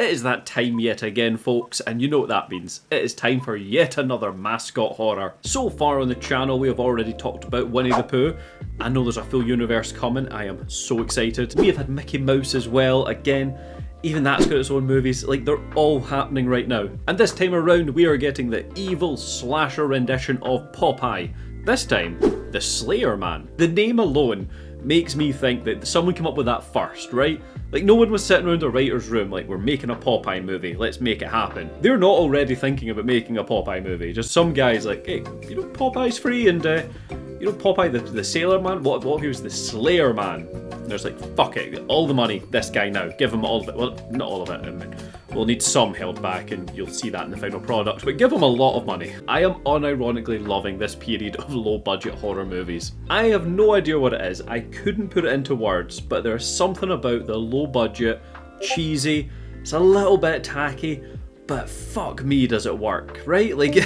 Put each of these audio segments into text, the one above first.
It is that time yet again, folks, and you know what that means. It is time for yet another mascot horror. So far on the channel, we have already talked about Winnie the Pooh. I know there's a full universe coming. I am so excited. We have had Mickey Mouse as well. Again, even that's got its own movies. Like, they're all happening right now. And this time around, we are getting the evil slasher rendition of Popeye. This time, the Slayer Man. The name alone makes me think that someone came up with that first, right? Like, no one was sitting around a writer's room like, we're making a Popeye movie, let's make it happen. They're not already thinking about making a Popeye movie. Just some guy's like, hey, you know Popeye's free, and you know Popeye the Sailor Man? What if he was the Slayer Man? And there's like, fuck it, all the money, this guy now, give him all of it. Well, not all of it, I mean, we'll need some held back, and you'll see that in the final product, but give him a lot of money. I am unironically loving this period of low-budget horror movies. I have no idea what it is, I couldn't put it into words, but there's something about the low-budget, cheesy, it's a little bit tacky, but fuck me does it work, right? Like,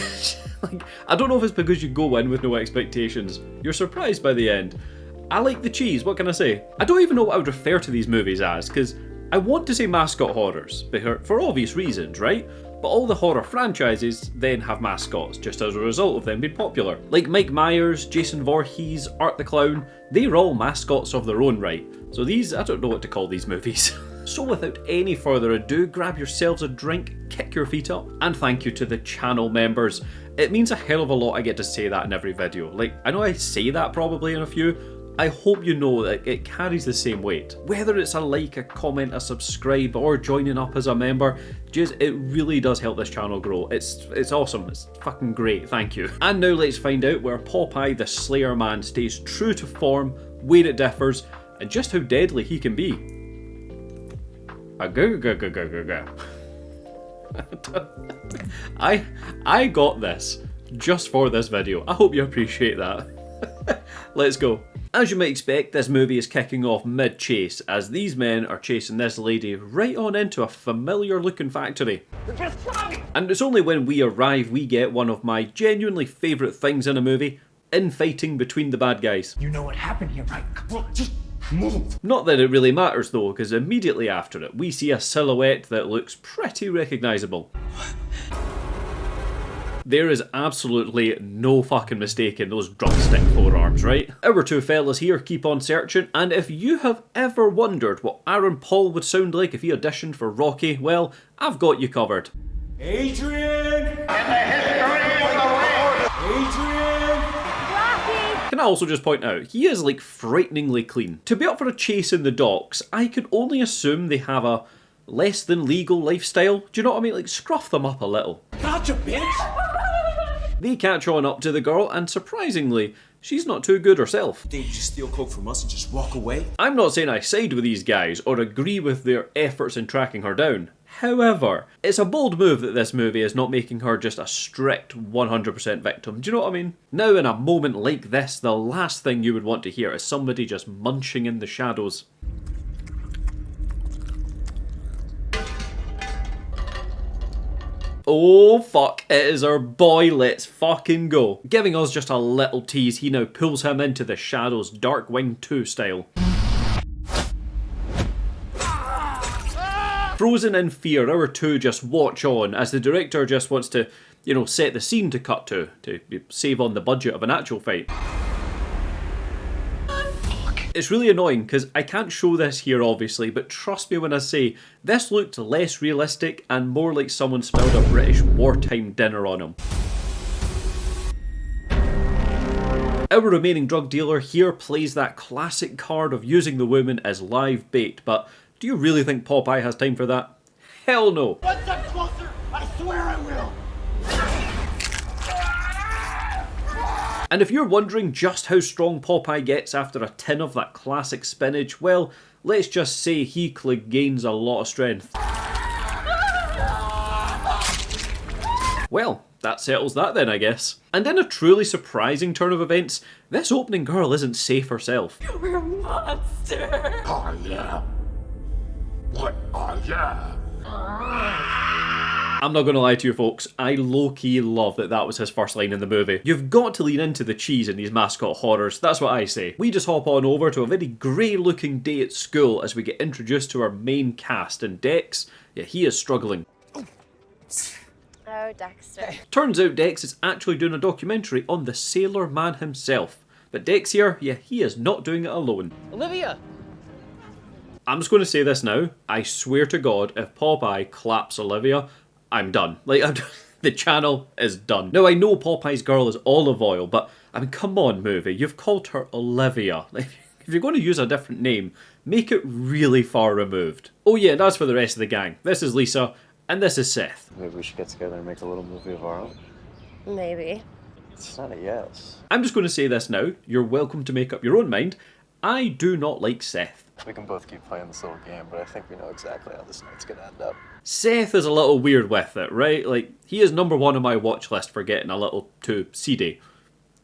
I don't know if it's because you go in with no expectations, you're surprised by the end. I like the cheese, what can I say? I don't even know what I would refer to these movies as, because I want to say mascot horrors, for obvious reasons, right? But all the horror franchises then have mascots, just as a result of them being popular. Like Mike Myers, Jason Voorhees, Art the Clown, they're all mascots of their own right. So these, I don't know what to call these movies. So without any further ado, grab yourselves a drink, kick your feet up, and thank you to the channel members. It means a hell of a lot I get to say that in every video. Like, I know I say that probably in a few, I hope you know that it carries the same weight. Whether it's a like, a comment, a subscribe, or joining up as a member, just it really does help this channel grow. It's awesome, it's fucking great, thank you. And now let's find out where Popeye the Slayer Man stays true to form, where it differs, and just how deadly he can be. I got this just for this video. I hope you appreciate that. Let's go. As you might expect, this movie is kicking off mid-chase, as these men are chasing this lady right on into a familiar looking factory. And it's only when we arrive we get one of my genuinely favourite things in a movie, infighting between the bad guys. You know what happened here, right? Come on, just move. Not that it really matters though, because immediately after it we see a silhouette that looks pretty recognisable. There is absolutely no fucking mistaking those drumstick forearms, right? Our two fellas here keep on searching, and if you have ever wondered what Aaron Paul would sound like if he auditioned for Rocky, well, I've got you covered. Adrian! In the history of the ring! Adrian! Rocky! Can I also just point out, he is like frighteningly clean. To be up for a chase in the docks, I can only assume they have a less than legal lifestyle. Do you know what I mean? Like, scruff them up a little. Gotcha, bitch! They catch on up to the girl, and surprisingly, she's not too good herself. Think you just steal coke from us and just walk away? I'm not saying I side with these guys or agree with their efforts in tracking her down. However, it's a bold move that this movie is not making her just a strict 100% victim. Do you know what I mean? Now, in a moment like this, the last thing you would want to hear is somebody just munching in the shadows. Oh fuck, it is our boy, let's fucking go. Giving us just a little tease, he now pulls him into the shadows, Darkwing 2 style. Frozen in fear, our two just watch on as the director just wants to, you know, set the scene to cut to save on the budget of an actual fight. It's really annoying because I can't show this here obviously, but trust me when I say this looked less realistic and more like someone spilled a British wartime dinner on him. Our remaining drug dealer here plays that classic card of using the woman as live bait, but do you really think Popeye has time for that? Hell no! One step closer, I swear I will! And if you're wondering just how strong Popeye gets after a tin of that classic spinach, well, let's just say he gains a lot of strength. Well, that settles that then, I guess. And in a truly surprising turn of events, this opening girl isn't safe herself. You're a monster! I am what I am. I'm not going to lie to you folks, I low-key love that that was his first line in the movie. You've got to lean into the cheese in these mascot horrors, that's what I say. We just hop on over to a very grey looking day at school as we get introduced to our main cast, and Dex, Yeah, he is struggling. Oh, Dexter. Turns out Dex is actually doing a documentary on the Sailor Man himself. But Dex here, yeah, he is not doing it alone. Olivia! I'm just going to say this now. I swear to God, if Popeye claps Olivia, I'm done. Like, the channel is done. Now, I know Popeye's girl is Olive Oyl, but, I mean, come on, movie. You've called her Olivia. Like, if you're going to use a different name, make it really far removed. Oh yeah, and as for the rest of the gang, this is Lisa, and this is Seth. Maybe we should get together and make a little movie of our own. Maybe. It's not a yes. I'm just going to say this now. You're welcome to make up your own mind. I do not like Seth. We can both keep playing this little game, but I think we know exactly how this night's gonna end up. Seth is a little weird with it, right? Like, he is number one on my watch list for getting a little too seedy,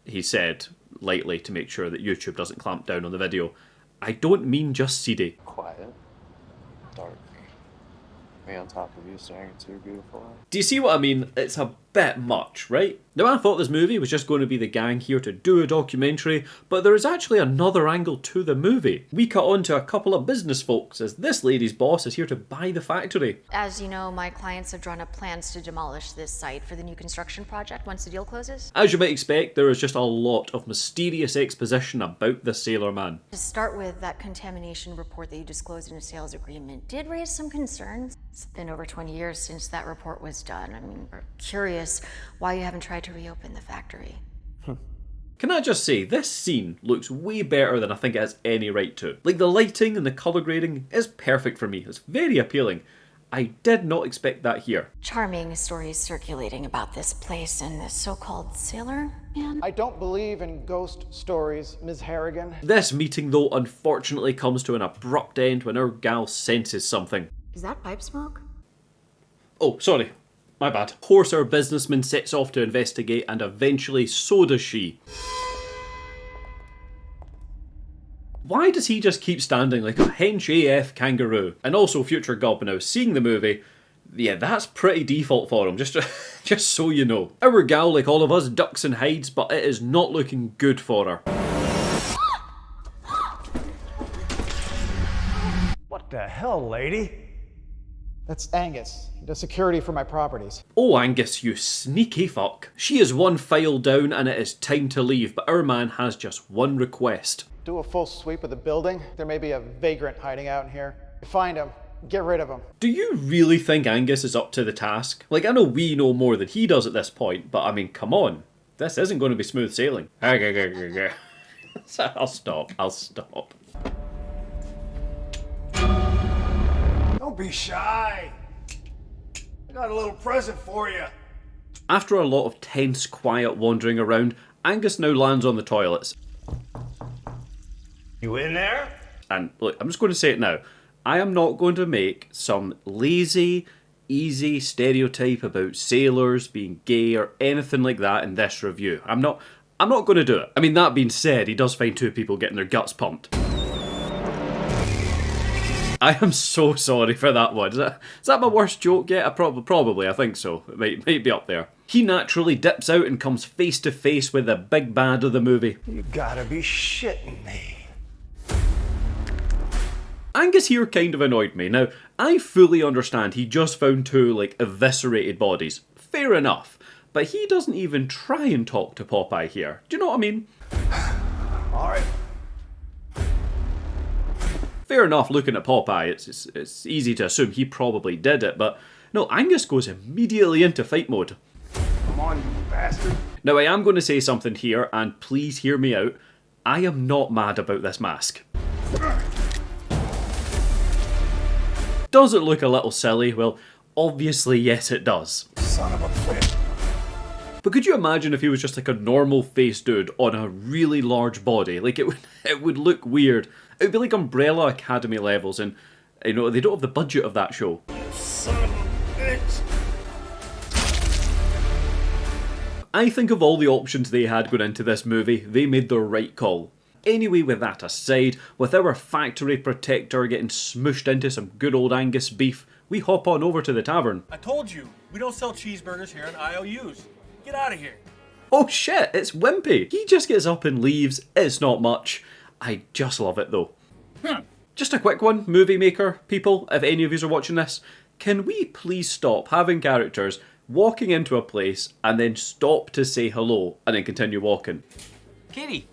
he said lightly to make sure that YouTube doesn't clamp down on the video. I don't mean just seedy. Quiet. Dark. Me on top of you staring into your beautiful eyes. Do you see what I mean? It's a bit much, right? Now, I thought this movie was just going to be the gang here to do a documentary, but there is actually another angle to the movie. We cut on to a couple of business folks, as this lady's boss is here to buy the factory. As you know, my clients have drawn up plans to demolish this site for the new construction project once the deal closes. As you might expect, there is just a lot of mysterious exposition about the Sailor Man. To start with, that contamination report that you disclosed in a sales agreement did raise some concerns. It's been over 20 years since that report was done. I mean, we're curious why you haven't tried to reopen the factory. Can I just say, this scene looks way better than I think it has any right to. Like, the lighting and the colour grading is perfect for me. It's very appealing. I did not expect that here. Charming stories circulating about this place and this so-called Sailor Man. I don't believe in ghost stories, Ms. Harrigan. This meeting, though, unfortunately comes to an abrupt end when our gal senses something. Is that pipe smoke? Oh, sorry. My bad. Of course, our businessman sets off to investigate, and eventually so does she. Why does he just keep standing like a hench AF kangaroo? And also, future Gub, now seeing the movie, yeah, that's pretty default for him, just so you know. Our gal, like all of us, ducks and hides, but it is not looking good for her. What the hell, lady? That's Angus. He does security for my properties. Oh, Angus, you sneaky fuck. She is one file down and it is time to leave, but our man has just one request. Do a full sweep of the building. There may be a vagrant hiding out in here. Find him. Get rid of him. Do you really think Angus is up to the task? Like, I know we know more than he does at this point, but I mean, come on. This isn't going to be smooth sailing. I'll stop. Don't be shy. I got a little present for you. After a lot of tense, quiet wandering around, Angus now lands on the toilets. You in there? And look, I'm just going to say it now. I am not going to make some lazy, easy stereotype about sailors being gay or anything like that in this review. I'm not going to do it. I mean, that being said, he does find two people getting their guts pumped. I am so sorry for that one. Is that my worst joke yet? Probably, I think so. It might be up there. He naturally dips out and comes face to face with the big bad of the movie. You gotta be shitting me. Angus here kind of annoyed me. Now, I fully understand he just found two, like, eviscerated bodies. Fair enough. But he doesn't even try and talk to Popeye here. Do you know what I mean? Alright. Fair enough, looking at Popeye, it's easy to assume he probably did it, but no, Angus goes immediately into fight mode. Come on, you bastard. Now, I am going to say something here, and please hear me out. I am not mad about this mask. Does it look a little silly? Well, obviously, yes, it does. Son of a bitch. But could you imagine if he was just like a normal face dude on a really large body? Like, it would look weird. It would be like Umbrella Academy levels, and, you know, they don't have the budget of that show. Son of a bitch. I think of all the options they had going into this movie, they made the right call. Anyway, with that aside, with our factory protector getting smooshed into some good old Angus beef, we hop on over to the tavern. I told you, we don't sell cheeseburgers here in IOUs. Get out of here. Oh shit, it's Wimpy. He just gets up and leaves. It's not much. I just love it though. Just a quick one, movie maker people, if any of you are watching this, Can we please stop having characters walking into a place and then stop to say hello and then continue walking? Katie.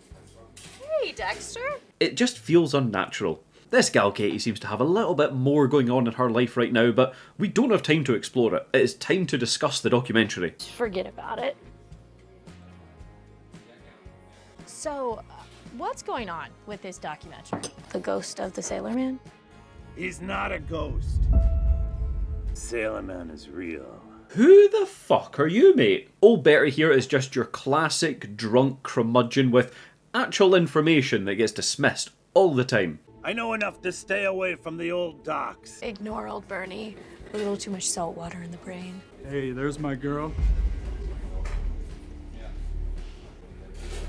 Hey, Dexter. It just feels unnatural. This gal Katie seems to have a little bit more going on in her life right now, but we don't have time to explore it. It is time to discuss the documentary. Forget about it. So, what's going on with this documentary? The ghost of the Sailor Man? He's not a ghost. Sailor Man is real. Who the fuck are you, mate? Old Bertie here is just your classic drunk curmudgeon with actual information that gets dismissed all the time. I know enough to stay away from the old docks. Ignore old Bernie. A little too much salt water in the brain. Hey, there's my girl.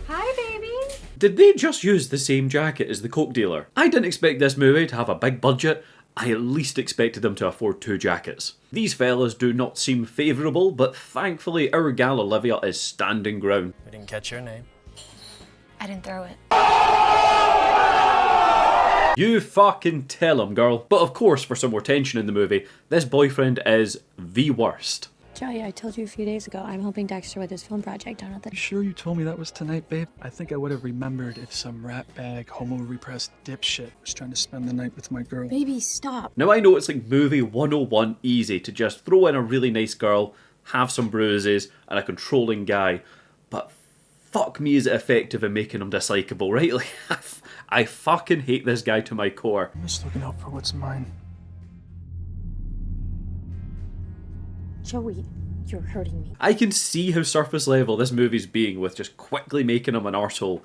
Hi, baby. Did they just use the same jacket as the coke dealer? I didn't expect this movie to have a big budget. I at least expected them to afford 2 jackets. These fellas do not seem favourable, but thankfully our gal Olivia is standing ground. I didn't catch your name. I didn't throw it. You fucking tell him, girl. But of course, for some more tension in the movie, this boyfriend is the worst. Joey, I told you a few days ago I'm helping Dexter with his film project down at the... You sure you told me that was tonight, babe? I think I would have remembered if some ratbag, homo-repressed dipshit was trying to spend the night with my girl. Baby, stop. Now I know it's like movie 101 easy to just throw in a really nice girl, have some bruises, and a controlling guy, but fuck me is it effective in making him dislikable, right? Like, I fucking hate this guy to my core. I'm just looking out for what's mine. Joey, you're hurting me. I can see how surface level this movie's being with just quickly making him an arsehole.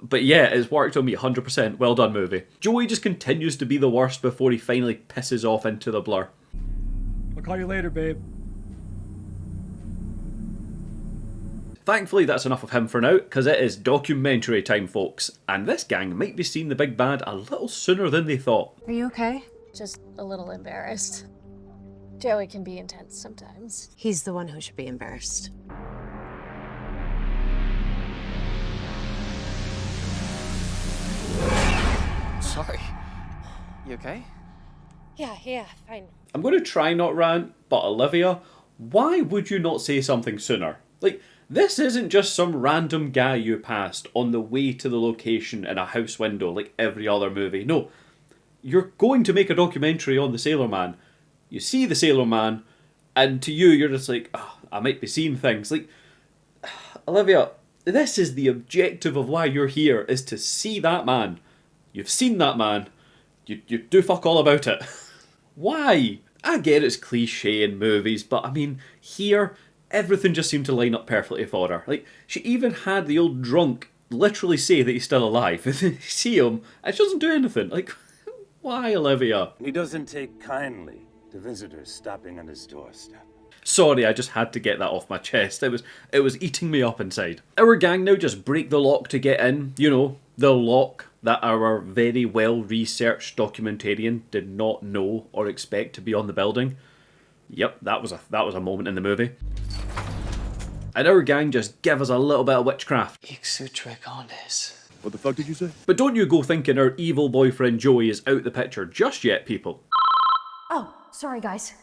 But yeah, it's worked on me 100%. Well done, movie. Joey just continues to be the worst before he finally pisses off into the blur. I'll call you later, babe. Thankfully, that's enough of him for now, because it is documentary time, folks. And this gang might be seeing the big bad a little sooner than they thought. Are you okay? Just a little embarrassed. Joey can be intense sometimes. He's the one who should be embarrassed. Sorry. You okay? Yeah, fine. I'm going to try not rant, but Olivia, why would you not say something sooner? Like, this isn't just some random guy you passed on the way to the location in a house window like every other movie. No, you're going to make a documentary on the Sailor Man. You see the Sailor Man, and to you, you're just like, oh, I might be seeing things. Like, Olivia, this is the objective of why you're here, is to see that man. You've seen that man. You do fuck all about it. Why? I get it's cliche in movies, but I mean, here, everything just seemed to line up perfectly for her. Like, she even had the old drunk literally say that he's still alive. And then you see him, and she doesn't do anything. Like, why, Olivia? He doesn't take kindly to visitors stopping on his doorstep. Sorry, I just had to get that off my chest. It was eating me up inside. Our gang now just break the lock to get in. You know, the lock that our very well-researched documentarian did not know or expect to be on the building. Yep, that was a moment in the movie. And our gang just give us a little bit of witchcraft. ᴛɪᴍᴇᴛᴱ. What the fuck did you say? But don't you go thinking our evil boyfriend Joey is out the picture just yet, people. Oh, sorry guys.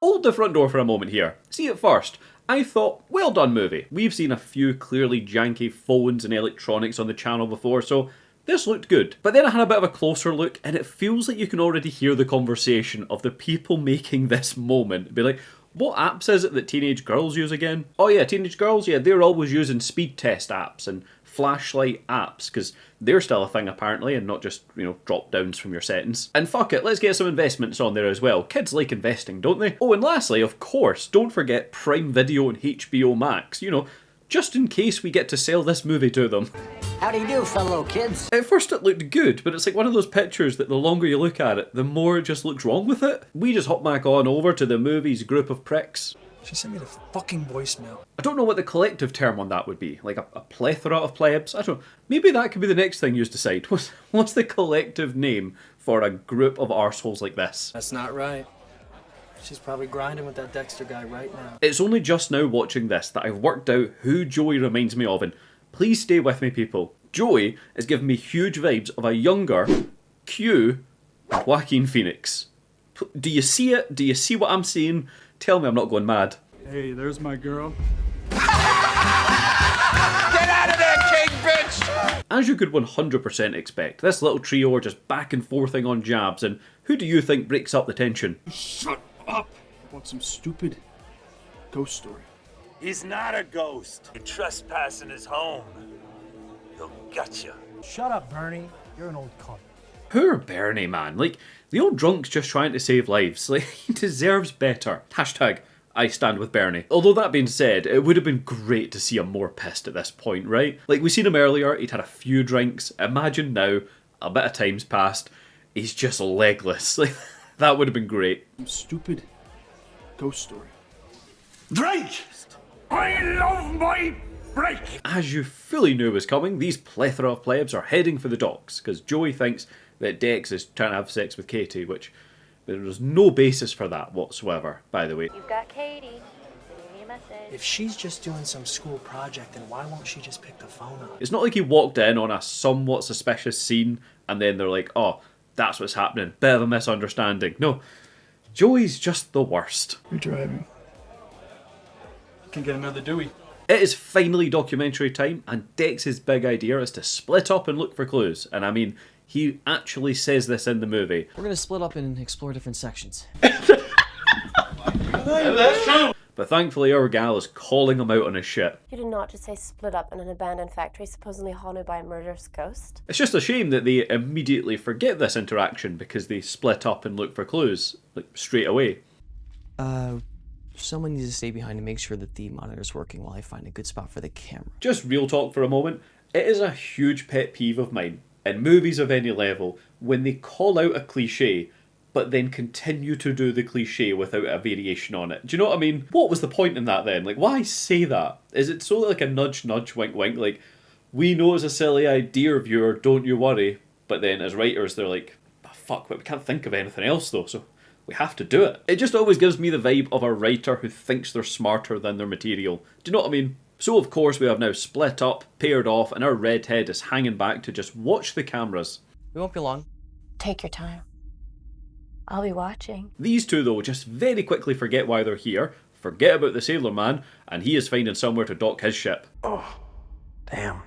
Hold the front door for a moment here. See it first. I thought, well done movie. We've seen a few clearly janky phones and electronics on the channel before, so this looked good. But then I had a bit of a closer look, and it feels like you can already hear the conversation of the people making this moment. Be like, what apps is it that teenage girls use again? Oh yeah, teenage girls, yeah, they're always using speed test apps and flashlight apps, because they're still a thing apparently, and not just, you know, drop downs from your settings. And fuck it, let's get some investments on there as well. Kids like investing, don't they? Oh, and lastly, of course, don't forget Prime Video and HBO Max, you know, just in case we get to sell this movie to them. How do you do, fellow kids? At first it looked good, but it's like one of those pictures that the longer you look at it, the more it just looks wrong with it. We just hop back on over to the movie's group of pricks. She sent me the fucking voicemail. I don't know what the collective term on that would be. Like a plethora of plebs? I don't know. Maybe that could be the next thing you decide. What's the collective name for a group of arseholes like this? That's not right. She's probably grinding with that Dexter guy right now. It's only just now watching this that I've worked out who Joey reminds me of, and please stay with me, people. Joey is giving me huge vibes of a younger Q and Joaquin Phoenix. Do you see it? Do you see what I'm seeing? Tell me I'm not going mad. Hey, there's my girl. Get out of there, king bitch! As you could 100% expect, this little trio are just back and forthing on jabs, and who do you think breaks up the tension? Shut up! I want some stupid ghost story. He's not a ghost. You're trespassing his home. He'll gut you. Shut up, Bernie. You're an old cunt. Poor Bernie, man. Like, the old drunk's just trying to save lives. Like, he deserves better. Hashtag, I stand with Bernie. Although that being said, it would have been great to see him more pissed at this point, right? Like, we seen him earlier, he'd had a few drinks. Imagine now, a bit of time's passed, he's just legless. Like, that would have been great. Some stupid ghost story. Drink! I love my break! As you fully knew was coming, these plethora of plebs are heading for the docks, because Joey thinks that Dex is trying to have sex with Katie, which there's no basis for that whatsoever, by the way. You've got Katie. Sending me a message. If she's just doing some school project, then why won't she just pick the phone up? It's not like he walked in on a somewhat suspicious scene and then they're like, oh, that's what's happening. Bit of a misunderstanding. No, Joey's just the worst. You're driving. Can get another Dewey. It is finally documentary time, and Dex's big idea is to split up and look for clues. And I mean, he actually says this in the movie. We're gonna split up and explore different sections. But thankfully our gal is calling him out on his shit. You did not just say split up in an abandoned factory supposedly haunted by a murderous ghost? It's just a shame that they immediately forget this interaction because they split up and look for clues, like, straight away. Someone needs to stay behind to make sure that the monitor's working while I find a good spot for the camera. Just real talk for a moment. It is a huge pet peeve of mine, in movies of any level, when they call out a cliche, but then continue to do the cliche without a variation on it. Do you know what I mean? What was the point in that then? Like, why say that? Is it so like a nudge, nudge, wink, wink? Like, we know it's a silly idea, viewer, don't you worry. But then as writers, they're like, oh, fuck, but we can't think of anything else though, so we have to do it. It just always gives me the vibe of a writer who thinks they're smarter than their material. Do you know what I mean? So of course we have now split up, paired off, and our redhead is hanging back to just watch the cameras. We won't be long. Take your time. I'll be watching. These two though just very quickly forget why they're here, forget about the sailor man, and he is finding somewhere to dock his ship. Oh, damn.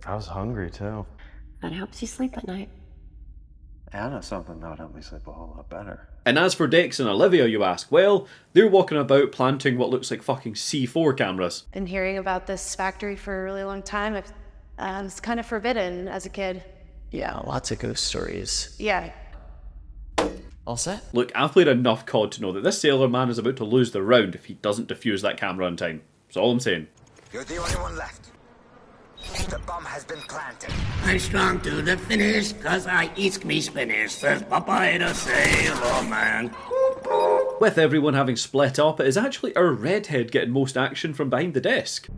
I was hungry too. That helps you sleep at night. I know something that would help me sleep a whole lot better. And as for Dex and Olivia, you ask, well, they're walking about planting what looks like fucking C4 cameras. Been hearing about this factory for a really long time. It's kind of forbidden as a kid. Yeah, lots of ghost stories. Yeah. All set? Look, I've played enough COD to know that this sailor man is about to lose the round if he doesn't defuse that camera on time. That's all I'm saying. You're the only one left. The bomb has been planted. I'm strong to the finish, cause I eat me spinach, says Popeye the Sailor Man. With everyone having split up, it is actually our redhead getting most action from behind the desk.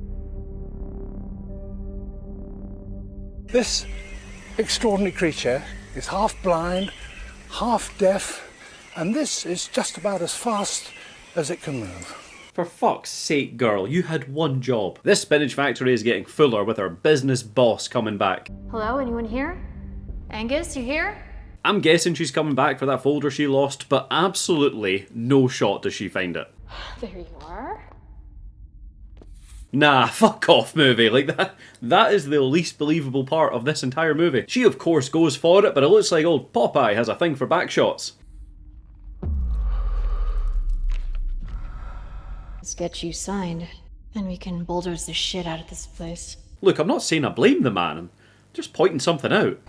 This extraordinary creature is half blind, half deaf, and this is just about as fast as it can move. For fuck's sake, girl, you had one job. This spinach factory is getting fuller with our business boss coming back. Hello, anyone here? Angus, you here? I'm guessing she's coming back for that folder she lost, but absolutely no shot does she find it. There you are. Nah, fuck off, movie. Like, that is the least believable part of this entire movie. She, of course, goes for it, but it looks like old Popeye has a thing for back shots. Let's get you signed, and we can bulldoze the shit out of this place. Look, I'm not saying I blame the man. I'm just pointing something out.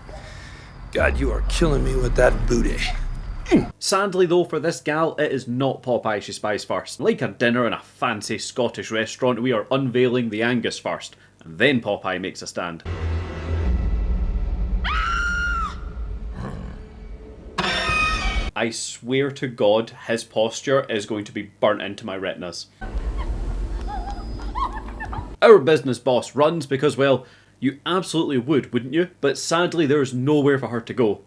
God, you are killing me with that booty. Sadly though, for this gal, it is not Popeye she spies first. Like a dinner in a fancy Scottish restaurant, we are unveiling the Angus first, and then Popeye makes a stand. I swear to God, his posture is going to be burnt into my retinas. Our business boss runs because, well, you absolutely would, wouldn't you? But sadly, there's nowhere for her to go.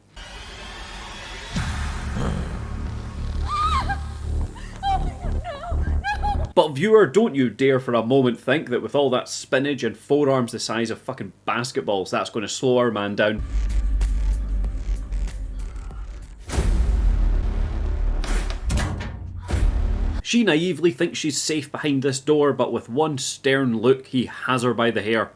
But viewer, don't you dare for a moment think that with all that spinach and forearms the size of fucking basketballs, that's going to slow our man down. She naively thinks she's safe behind this door, but with one stern look, he has her by the hair.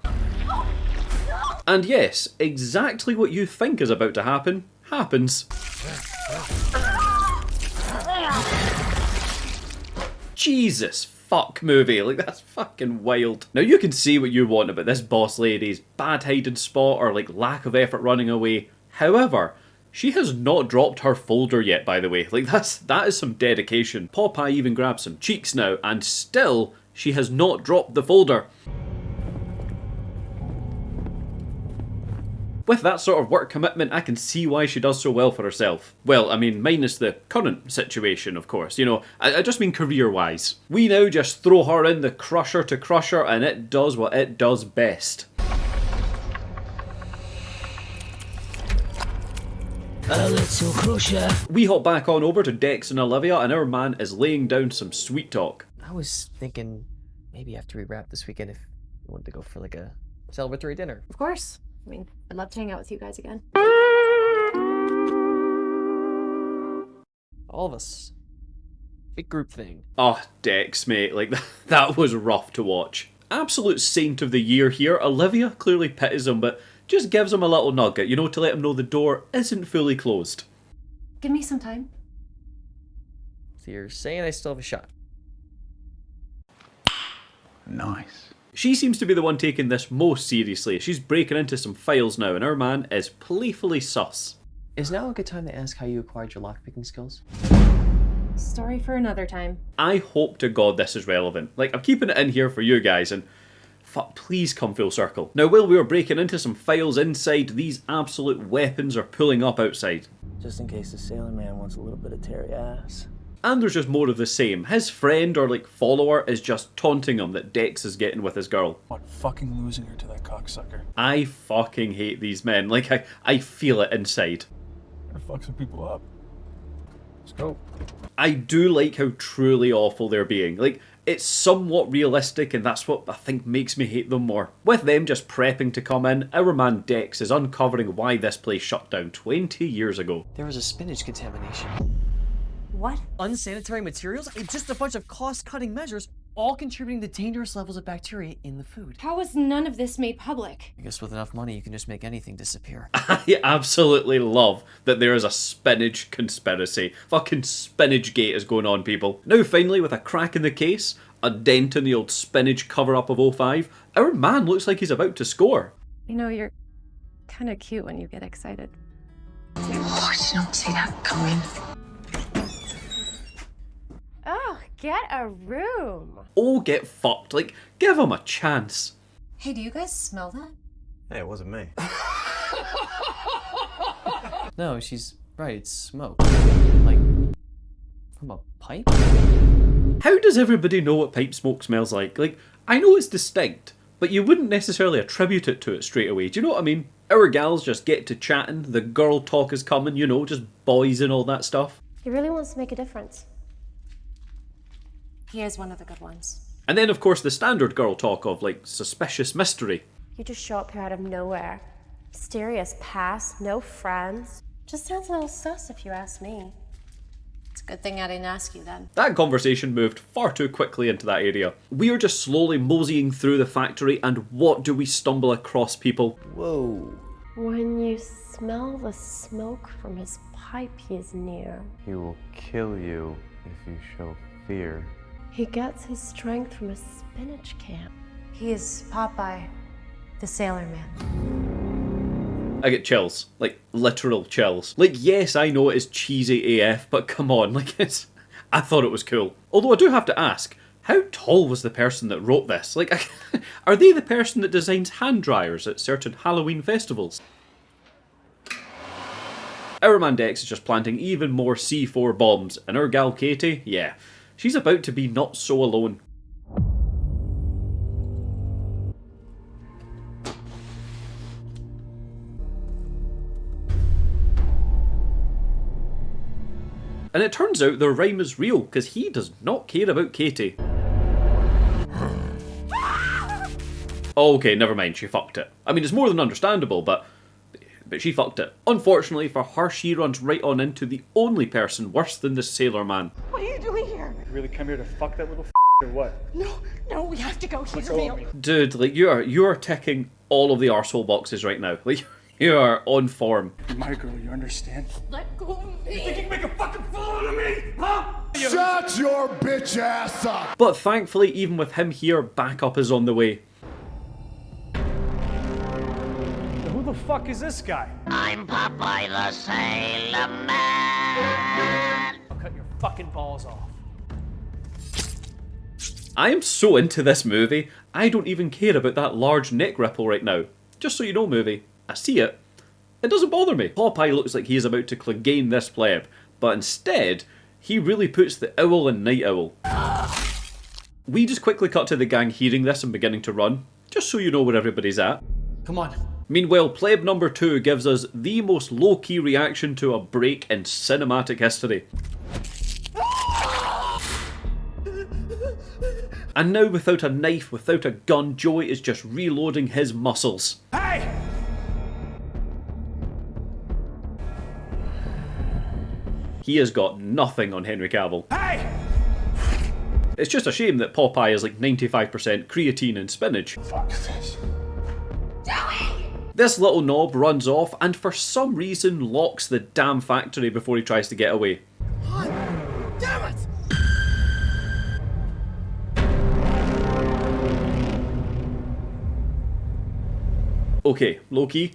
And yes, exactly what you think is about to happen, happens. Jesus fuck movie, like that's fucking wild. Now you can see what you want about this boss lady's bad hiding spot or like lack of effort running away. However, she has not dropped her folder yet, by the way. Like that is some dedication. Popeye even grabs some cheeks now, and still she has not dropped the folder. With that sort of work commitment, I can see why she does so well for herself. Well, I mean, minus the current situation, of course. You know, I just mean career-wise. We now just throw her in the crusher to crush her, and it does what it does best. A little closer. We hop back on over to Dex and Olivia, and our man is laying down some sweet talk. I was thinking maybe after we wrap this weekend if we wanted to go for like a celebratory dinner. Of course. I mean, I'd love to hang out with you guys again. All of us. Big group thing. Oh, Dex, mate, like that was rough to watch. Absolute saint of the year here. Olivia clearly pities him, but just gives him a little nugget, you know, to let him know the door isn't fully closed. Give me some time. So you're saying I still have a shot? Nice. She seems to be the one taking this most seriously. She's breaking into some files now, and our man is playfully sus. Is now a good time to ask how you acquired your lockpicking skills? Story for another time. I hope to God this is relevant. Like, I'm keeping it in here for you guys, and fuck, please come full circle. Now, while we were breaking into some files inside, these absolute weapons are pulling up outside. Just in case the sailor man wants a little bit of Terry ass. And there's just more of the same. His friend or like follower is just taunting him that Dex is getting with his girl. What, fucking losing her to that cocksucker? I fucking hate these men. Like, I feel it inside. Gotta fuck some people up. Let's go. I do like how truly awful they're being. Like, it's somewhat realistic, and that's what I think makes me hate them more. With them just prepping to come in, our man Dex is uncovering why this place shut down 20 years ago. There was a spinach contamination. What? Unsanitary materials? It's just a bunch of cost-cutting measures, all contributing to dangerous levels of bacteria in the food. How was none of this made public? I guess with enough money, you can just make anything disappear. I absolutely love that there is a spinach conspiracy. Fucking spinach gate is going on, people. Now finally, with a crack in the case, a dent in the old spinach cover-up of 05, our man looks like he's about to score. You know, you're kind of cute when you get excited. Oh, I don't see that coming. Oh, get a room. Oh, get fucked. Like, give him a chance. Hey, do you guys smell that? Hey, it wasn't me. No, she's right, it's smoke. Like, from a pipe? How does everybody know what pipe smoke smells like? Like, I know it's distinct, but you wouldn't necessarily attribute it to it straight away. Do you know what I mean? Our gals just get to chatting, the girl talk is coming, you know, just boys and all that stuff. He really wants to make a difference. He is one of the good ones. And then, of course, the standard girl talk of, like, suspicious mystery. You just show up here out of nowhere. Mysterious past, no friends. Just sounds a little sus if you ask me. It's a good thing I didn't ask you then. That conversation moved far too quickly into that area. We are just slowly moseying through the factory, and what do we stumble across, people? Whoa. When you smell the smoke from his pipe, he is near. He will kill you if you show fear. He gets his strength from a spinach camp. He is Popeye, the sailor man. I get chills. Like, literal chills. Like, yes, I know it is cheesy AF, but come on, like, I thought it was cool. Although I do have to ask, how tall was the person that wrote this? Like, are they the person that designs hand dryers at certain Halloween festivals? Our man Dex is just planting even more C4 bombs, and our gal Katie, yeah, she's about to be not so alone. And it turns out the rhyme is real, because he does not care about Katie. Okay, never mind, she fucked it. I mean, it's more than understandable, but but she fucked it. Unfortunately for her, she runs right on into the only person worse than the sailor man. What are you doing here? You really come here to fuck that little or what? No, we have to go. She's real. Dude, like you are ticking all of the arsehole boxes right now. Like you are on form. You're my girl, you understand? Let go of me. You think you can make a fucking fool out of me? Huh? Shut your bitch ass up! But thankfully, even with him here, backup is on the way. Who the fuck is this guy? I'm Popeye the Sailor Man. I'll cut your fucking balls off. I am so into this movie, I don't even care about that large neck ripple right now. Just so you know, movie, I see it. It doesn't bother me. Popeye looks like he is about to clegane this pleb, but instead, he really puts the owl in night owl. We just quickly cut to the gang hearing this and beginning to run, just so you know where everybody's at. Come on. Meanwhile, pleb number 2 gives us the most low-key reaction to a break in cinematic history. And now, without a knife, without a gun, Joey is just reloading his muscles. Hey! He has got nothing on Henry Cavill. Hey! It's just a shame that Popeye is like 95% creatine and spinach. Fuck this. This little knob runs off and for some reason locks the damn factory before he tries to get away. Damn it! Okay, low-key,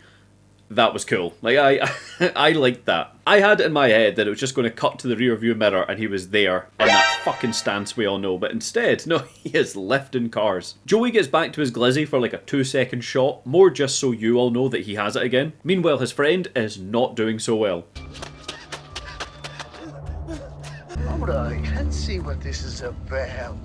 that was cool. Like, I liked that. I had it in my head that it was just going to cut to the rear view mirror and he was there in that fucking stance we all know, but instead, no, he is lifting cars. Joey gets back to his glizzy for like a 2-second shot, more just so you all know that he has it again. Meanwhile, his friend is not doing so well. Hold on, I can't see what this is about.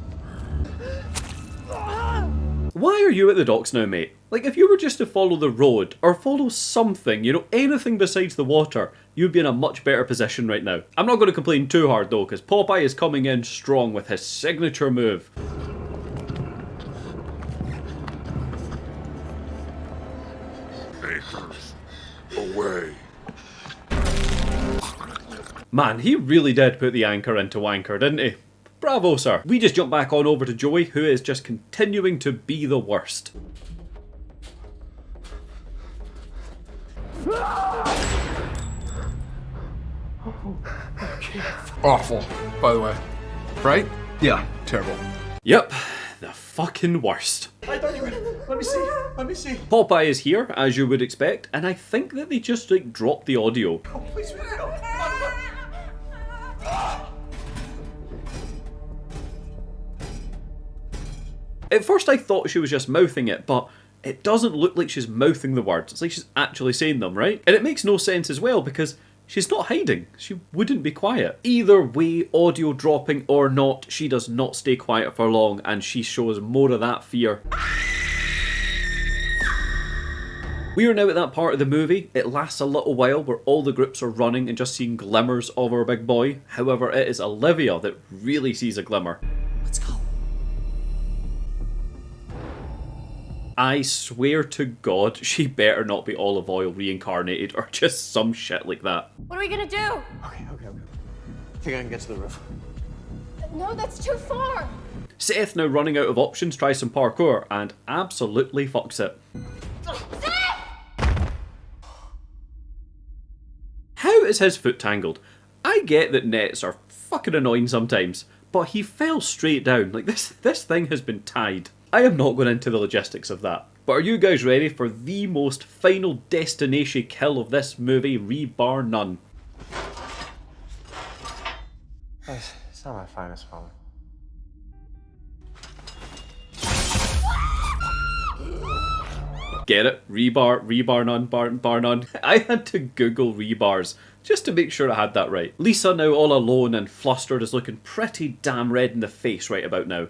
Why are you at the docks now, mate? Like, if you were just to follow the road, or follow something, you know, anything besides the water, you'd be in a much better position right now. I'm not going to complain too hard though, because Popeye is coming in strong with his signature move. Anchors away. Man, he really did put the anchor into wanker, didn't he? Bravo, sir. We just jump back on over to Joey, who is just continuing to be the worst. Awful, by the way. Right? Yeah, terrible. Yep, the fucking worst. I thought you were gonna... Let me see. Let me see. Popeye is here, as you would expect, and I think that they just like dropped the audio. Oh, please, no. At first I thought she was just mouthing it, but it doesn't look like she's mouthing the words. It's like she's actually saying them, right? And it makes no sense as well because she's not hiding. She wouldn't be quiet. Either way, audio dropping or not, she does not stay quiet for long and she shows more of that fear. We are now at that part of the movie. It lasts a little while where all the groups are running and just seeing glimmers of our big boy. However, it is Olivia that really sees a glimmer. Let's go. I swear to God, she better not be Olive Oyl reincarnated or just some shit like that. What are we gonna do? Okay. I think I can get to the roof. No, that's too far. Seth, now running out of options, tries some parkour and absolutely fucks it. How is his foot tangled? I get that nets are fucking annoying sometimes, but he fell straight down. Like this thing has been tied. I am not going into the logistics of that. But are you guys ready for the most final destination kill of this movie, bar none? It's not my finest moment. Get it? Rebar none, bar none. I had to Google rebars just to make sure I had that right. Lisa, now all alone and flustered, is looking pretty damn red in the face right about now.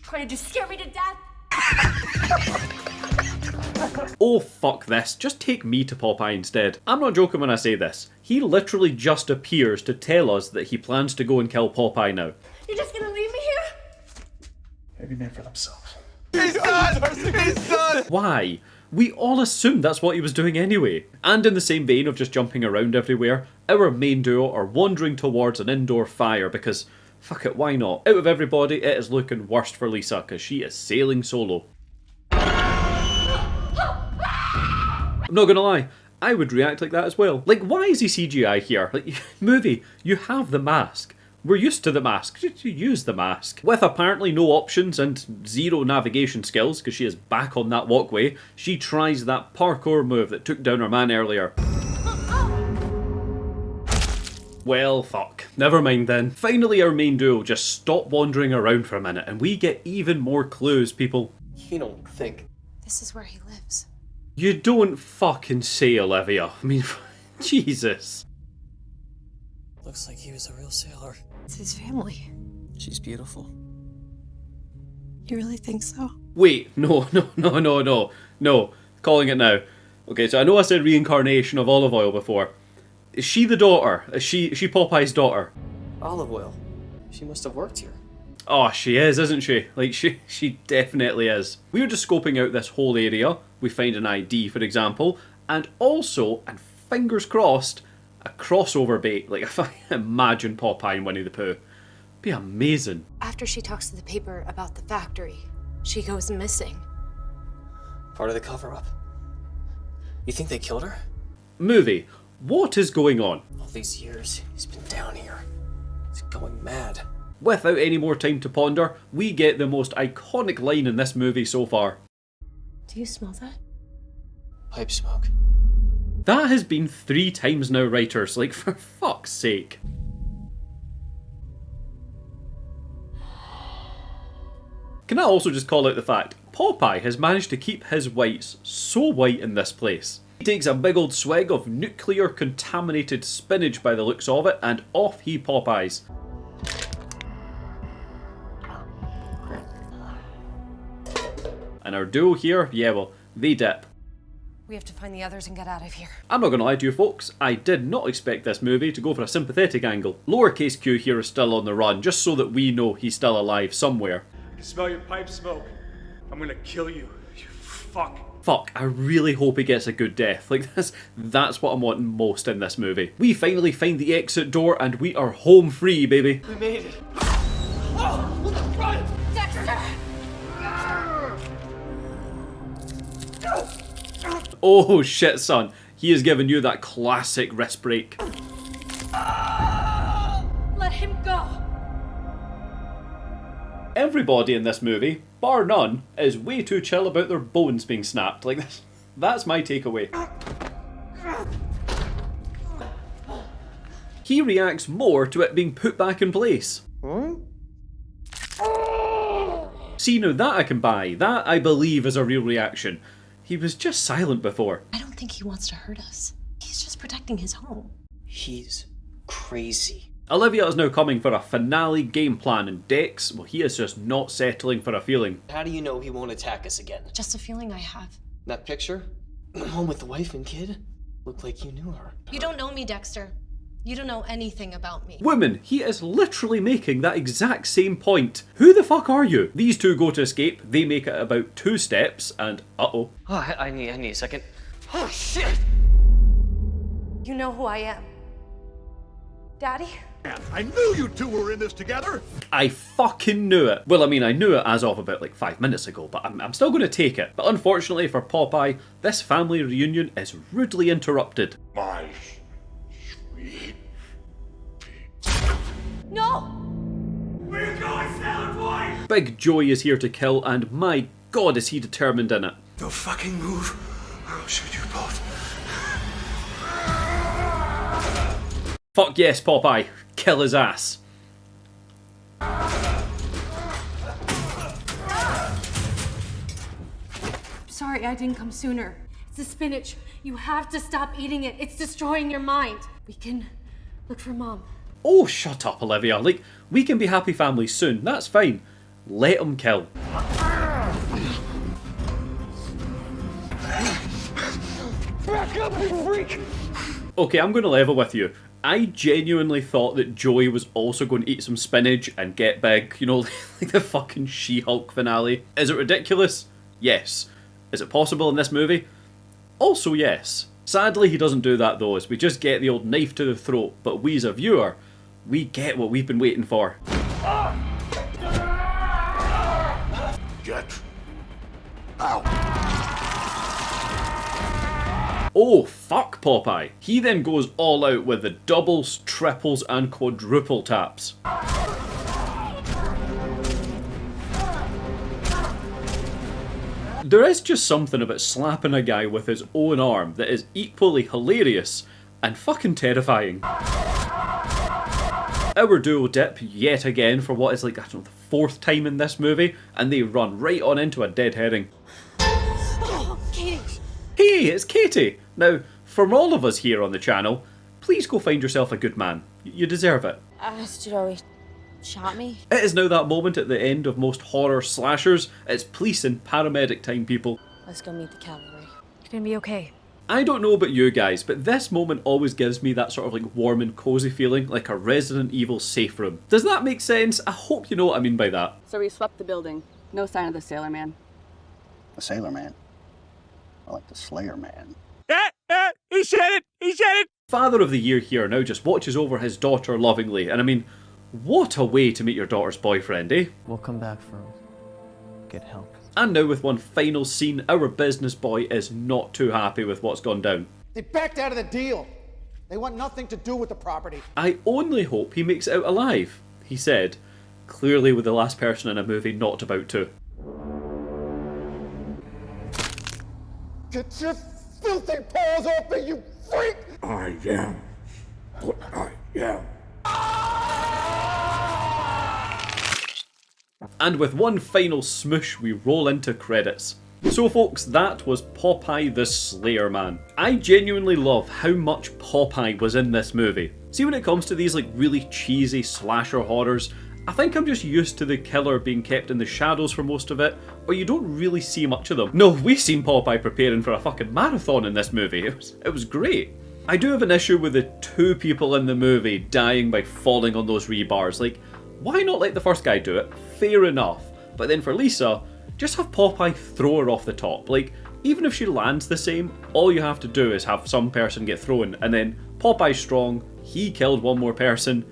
Trying to just scare me to death. Oh fuck this, just take me to Popeye instead. I'm not joking when I say this. He literally just appears to tell us that he plans to go and kill Popeye now. You're just gonna leave me here? Every man for themselves. He's done! He's done! Why? We all assumed that's what he was doing anyway. And in the same vein of just jumping around everywhere, our main duo are wandering towards an indoor fire because, fuck it, why not? Out of everybody, it is looking worst for Lisa because she is sailing solo. I'm not gonna lie, I would react like that as well. Like, why is he CGI here? Like, movie, you have the mask. We're used to the mask. Just use the mask. With apparently no options and zero navigation skills, because she is back on that walkway, she tries that parkour move that took down her man earlier. Well, fuck. Never mind then. Finally, our main duo just stop wandering around for a minute, and we get even more clues, people. You don't think... This is where he lives. You don't fucking say, Olivia. I mean, Jesus. Looks like he was a real sailor. It's his family. She's beautiful. You really think so? Wait, no. Calling it now. Okay, so I know I said reincarnation of Olive Oyl before. Is she the daughter? Is she Popeye's daughter? Olive Oyl. She must have worked here. Oh, she is, isn't she? Like, she definitely is. We were just scoping out this whole area. We find an ID, for example, and also, and fingers crossed, a crossover bait. Like, if I imagine Popeye and Winnie the Pooh, it'd be amazing. After she talks to the paper about the factory, she goes missing. Part of the cover-up. You think they killed her? Movie, what is going on? All these years, he's been down here. He's going mad. Without any more time to ponder, we get the most iconic line in this movie so far. Do you smell that? Pipe smoke. That has been 3 times now, writers. Like, for fuck's sake. Can I also just call out the fact, Popeye has managed to keep his whites so white in this place. He takes a big old swig of nuclear contaminated spinach by the looks of it, and off he Popeyes. And our duo here, yeah, well, they dip. We have to find the others and get out of here. I'm not going to lie to you folks, I did not expect this movie to go for a sympathetic angle. Lowercase Q here is still on the run, just so that we know he's still alive somewhere. I can smell your pipe smoke. I'm gonna kill you, you fuck. Fuck, I really hope he gets a good death. Like, that's what I'm wanting most in this movie. We finally find the exit door and we are home free, baby. We made it. Oh, run! Dexter! Oh shit, son. He has given you that classic wrist break. Let him go! Everybody in this movie, bar none, is way too chill about their bones being snapped. Like, that's my takeaway. He reacts more to it being put back in place. See, now that I can buy. That, I believe, is a real reaction. He was just silent before. I don't think he wants to hurt us. He's just protecting his home. He's crazy. Olivia is now coming for a finale game plan, and Dex, well, he is just not settling for a feeling. How do you know he won't attack us again? Just a feeling I have. That picture? Home with the wife and kid? Looked like you knew her. You don't know me, Dexter. You don't know anything about me. Woman, he is literally making that exact same point. Who the fuck are you? These two go to escape, they make it about 2 steps, and uh-oh. Oh, I need a second. Oh, shit! You know who I am. Daddy? I knew you two were in this together! I fucking knew it. Well, I mean, I knew it as of about like 5 minutes ago, but I'm still going to take it. But unfortunately for Popeye, this family reunion is rudely interrupted. My sweet... No! Where you going, sailor boy? Big Joey is here to kill, and my god is he determined in it. Don't fucking move, or I'll shoot you both. Fuck yes, Popeye. Kill his ass. Sorry I didn't come sooner. It's the spinach. You have to stop eating it. It's destroying your mind. We can look for Mom. Oh, shut up, Olivia. Like, we can be happy families soon. That's fine. Let him kill. Back up, you freak! Okay, I'm going to level with you. I genuinely thought that Joey was also going to eat some spinach and get big, you know, like the fucking She-Hulk finale. Is it ridiculous? Yes. Is it possible in this movie? Also yes. Sadly he doesn't do that though, as we just get the old knife to the throat, but we as a viewer, we get what we've been waiting for. Get out. Oh, fuck Popeye. He then goes all out with the doubles, triples and quadruple taps. There is just something about slapping a guy with his own arm that is equally hilarious and fucking terrifying. Our duo dip yet again for what is like, I don't know, the fourth time in this movie, and they run right on into a dead herring. Oh, Katie. Hey, it's Katie! Now, from all of us here on the channel, please go find yourself a good man. You deserve it. Joey shot me. It is now that moment at the end of most horror slashers. It's police and paramedic time, people. Let's go meet the cavalry. It's gonna be okay. I don't know about you guys, but this moment always gives me that sort of like warm and cozy feeling, like a Resident Evil safe room. Does that make sense? I hope you know what I mean by that. So we swept the building. No sign of the sailor man. The sailor man? I like the slayer man. He said it! He said it! Father of the Year here now just watches over his daughter lovingly, and I mean, what a way to meet your daughter's boyfriend, eh? We'll come back for get help. And now with one final scene, our business boy is not too happy with what's gone down. They backed out of the deal. They want nothing to do with the property. I only hope he makes it out alive, he said, clearly with the last person in a movie not about to. Get your filthy paws off me, you freak! I am what I am. And with one final smoosh, we roll into credits. So folks, that was Popeye the Slayer Man. I genuinely love how much Popeye was in this movie. See, when it comes to these like really cheesy slasher horrors, I think I'm just used to the killer being kept in the shadows for most of it, or you don't really see much of them. No, we seen Popeye preparing for a fucking marathon in this movie. It was great. I do have an issue with the two people in the movie dying by falling on those rebars. Like, why not let the first guy do it? Fair enough. But then for Lisa, just have Popeye throw her off the top. Like, even if she lands the same, all you have to do is have some person get thrown, and then Popeye's strong, he killed one more person.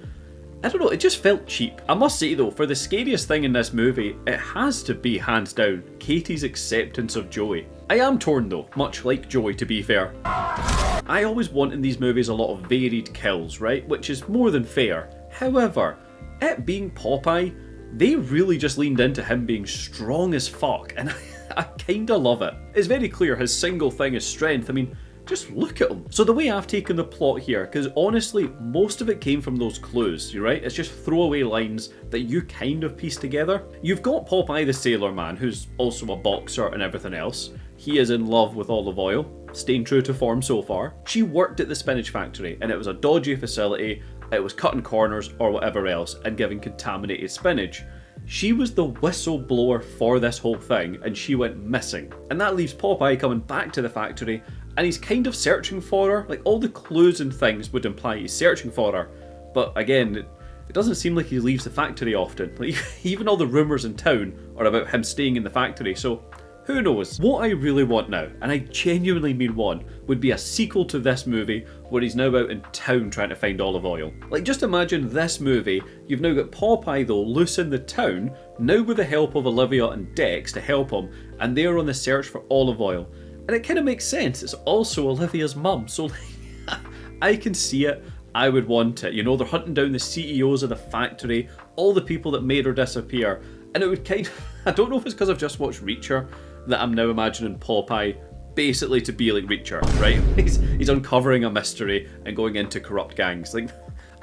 I don't know, it just felt cheap. I must say though, for the scariest thing in this movie, it has to be, hands down, Katie's acceptance of Joey. I am torn though, much like Joey to be fair. I always want in these movies a lot of varied kills, right? Which is more than fair. However, it being Popeye, they really just leaned into him being strong as fuck, and I kinda love it. It's very clear his single thing is strength. I mean, just look at him. So the way I've taken the plot here, because honestly, most of it came from those clues, you right? It's just throwaway lines that you kind of piece together. You've got Popeye the Sailor Man, who's also a boxer and everything else. He is in love with Olive Oyl, staying true to form so far. She worked at the spinach factory, and it was a dodgy facility. It was cutting corners or whatever else and giving contaminated spinach. She was the whistleblower for this whole thing, and she went missing. And that leaves Popeye coming back to the factory, and he's kind of searching for her. Like, all the clues and things would imply he's searching for her. But again, it doesn't seem like he leaves the factory often. Like, even all the rumours in town are about him staying in the factory, so who knows? What I really want now, and I genuinely mean want, would be a sequel to this movie where he's now out in town trying to find Olive Oyl. Like, just imagine this movie, you've now got Popeye though loose in the town, now with the help of Olivia and Dex to help him, and they're on the search for Olive Oyl. And it kind of makes sense, it's also Olivia's mum, so like, I can see it, I would want it. You know, they're hunting down the CEOs of the factory, all the people that made her disappear, and it would kind of, I don't know if it's because I've just watched Reacher, that I'm now imagining Popeye basically to be like Reacher, right? He's uncovering a mystery and going into corrupt gangs. Like,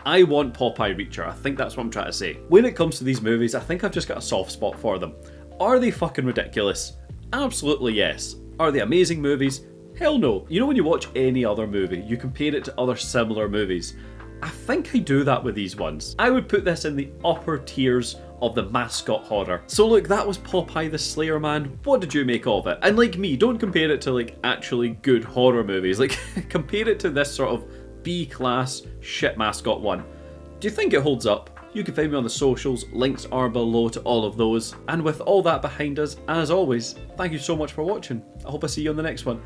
I want Popeye Reacher, I think that's what I'm trying to say. When it comes to these movies, I think I've just got a soft spot for them. Are they fucking ridiculous? Absolutely yes. Are they amazing movies? Hell no. You know when you watch any other movie, you compare it to other similar movies. I think I do that with these ones. I would put this in the upper tiers of the mascot horror. So look, that was Popeye the Slayer Man. What did you make of it? And like me, don't compare it to like actually good horror movies. Like, compare it to this sort of B-class shit mascot one. Do you think it holds up? You can find me on the socials, links are below to all of those. And with all that behind us, as always, thank you so much for watching. I hope I see you on the next one.